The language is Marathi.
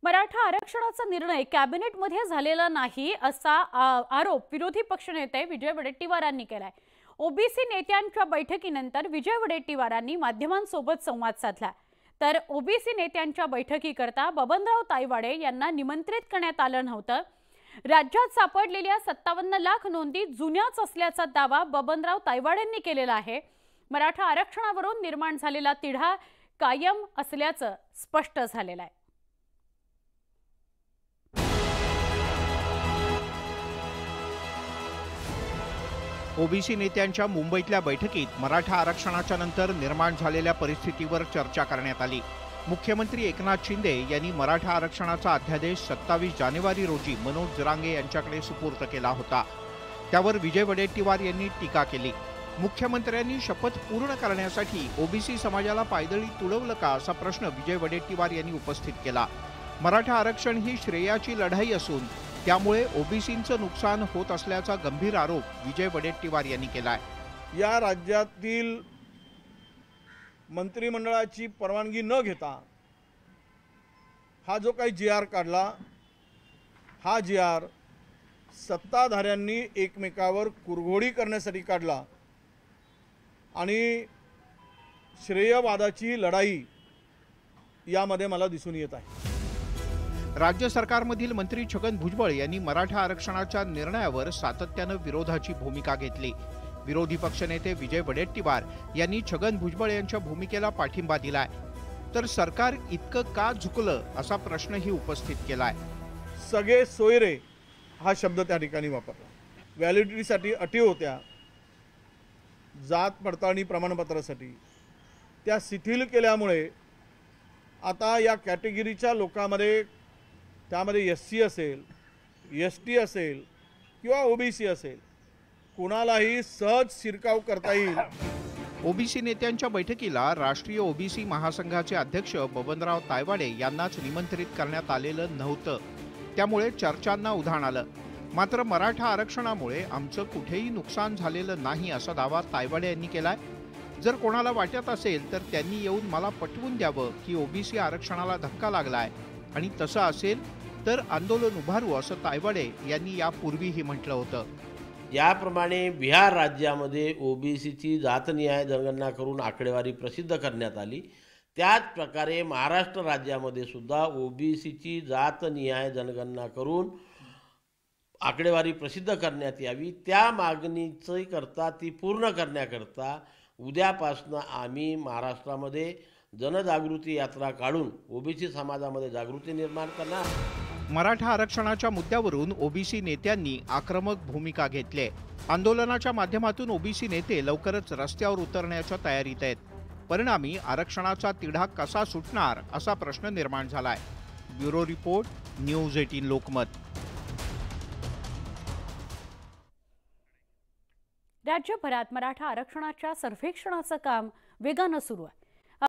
मराठा आरक्षणाचा निर्णय कॅबिनेटमध्ये झालेला नाही असा आरोप विरोधी पक्षनेते विजय वडेट्टीवारांनी केलाय। ओबीसी नेत्यांच्या बैठकीनंतर विजय वडेट्टीवारांनी माध्यमांसोबत संवाद साधला। तर ओबीसी नेत्यांच्या बैठकीकरता बबनराव तायवाडे यांना निमंत्रित करण्यात आलं नव्हतं। राज्यात सापडलेल्या 57 लाख नोंदी जुन्याच असल्याचा दावा बबनराव तायवाडेंनी केलेला आहे। मराठा आरक्षणावरून निर्माण झालेला तिढा कायम असल्याचं स्पष्ट झालेलं आहे। ओबीसी नेत्यांच्या मुंबईतल्या बैठकीत मराठा आरक्षणाच्या नंतर निर्माण झालेल्या परिस्थितीवर चर्चा करण्यात आली। मुख्यमंत्री एकनाथ शिंदे यांनी मराठा आरक्षणाचा अध्यादेश 27 जानेवारी रोजी मनोज जरांगे यांच्याकडे सुपूर्द केला होता। त्यावर विजय वडेट्टीवार यांनी टीका केली। मुख्यमंत्र्यांनी शपथ पूर्ण करण्यासाठी ओबीसी समाजाला पायदळी तुडवलं का असा प्रश्न विजय वडेट्टीवार यांनी उपस्थित केला। मराठा आरक्षण ही श्रेयाची लढाई असून त्यामुळे ओबीसींचं नुकसान होत असल्याचा गंभीर आरोप विजय वडेट्टीवार यांनी केलाय। या राज्यातील मंत्रिमंडळाची परवानगी न घेता हा जो काही जी.आर. काढला, हा जी.आर. सत्ताधाऱ्यांनी एकमेकावर कुरघोडी करण्यासाठी काढला आणि श्रेयवादाची लढाई यामध्ये मला दिसून येत आहे। राज्य सरकारमधील मंत्री छगन भुजबळ यांनी मराठा आरक्षणाच्या निर्णयावर सातत्यानं विरोधाची भूमिका घेतली। विरोधी पक्षनेते विजय वडेट्टीवार यांनी छगन भुजबळ यांच्या भूमिकेला पाठिंबा दिलाय। तर सरकार इतकं का झुकलं असा प्रश्नही उपस्थित केलाय। सगळे सोयरे हा शब्द त्या ठिकाणी वापरला। व्हॅलिडिटीसाठी अटी होत्या, जात पडताळणी प्रमाणपत्रासाठी, त्या शिथिल केल्यामुळे आता या कॅटेगरीच्या लोकांमध्ये, त्यामध्ये एससी असेल, एसटी असेल किंवा ओबीसी असेल, कोणालाही सहज शिरकाव करता येईल। ओबीसी नेत्यांच्या बैठकीला राष्ट्रीय ओबीसी महासंघाचे अध्यक्ष बबनराव तायवाडे यांनाच निमंत्रित करण्यात आलेलं नव्हतं। त्यामुळे चर्चांना उधाण आलं। मात्र मराठा आरक्षणामुळे आमचं कुठेही नुकसान झालेलं नाही असा दावा तायवाडे यांनी केलाय। जर कोणाला वाटत असेल तर त्यांनी येऊन मला पटवून द्यावं की ओबीसी आरक्षणाला धक्का लागलाय आणि तसं असेल तर आंदोलन उभारू असं तायवाडे यांनी यापूर्वीही म्हटलं होतं। याप्रमाणे बिहार राज्यामध्ये ओबीसीची जातनिहाय जनगणना करून आकडेवारी प्रसिद्ध करण्यात आली। त्याच प्रकारे महाराष्ट्र राज्यामध्ये सुद्धा ओबीसीची जातनिहाय जनगणना करून आकडेवारी प्रसिद्ध करण्यात यावी, त्या मागणीची करता, ती पूर्ण करण्याकरता उद्यापासून आम्ही महाराष्ट्रामध्ये जनजागृती यात्रा काढून ओबीसी समाजामध्ये जागृती निर्माण करणार। मराठा आरक्षणाच्या मुद्द्यावरून ओबीसी नेत्यांनी आक्रमक भूमिका घेतली। आंदोलनाच्या माध्यमातून ओबीसी नेते लवकरच रस्त्यावर उतरण्याच्या तयारीत आहेत। परिणामी आरक्षणाचा तिढा कसा सुटणार असा प्रश्न निर्माण झालाय। Bureau report, news 18 Lokmat. राज्यभरात मराठा आरक्षणाच्या सर्वेक्षणाचं काम वेगानं सुरू आहे।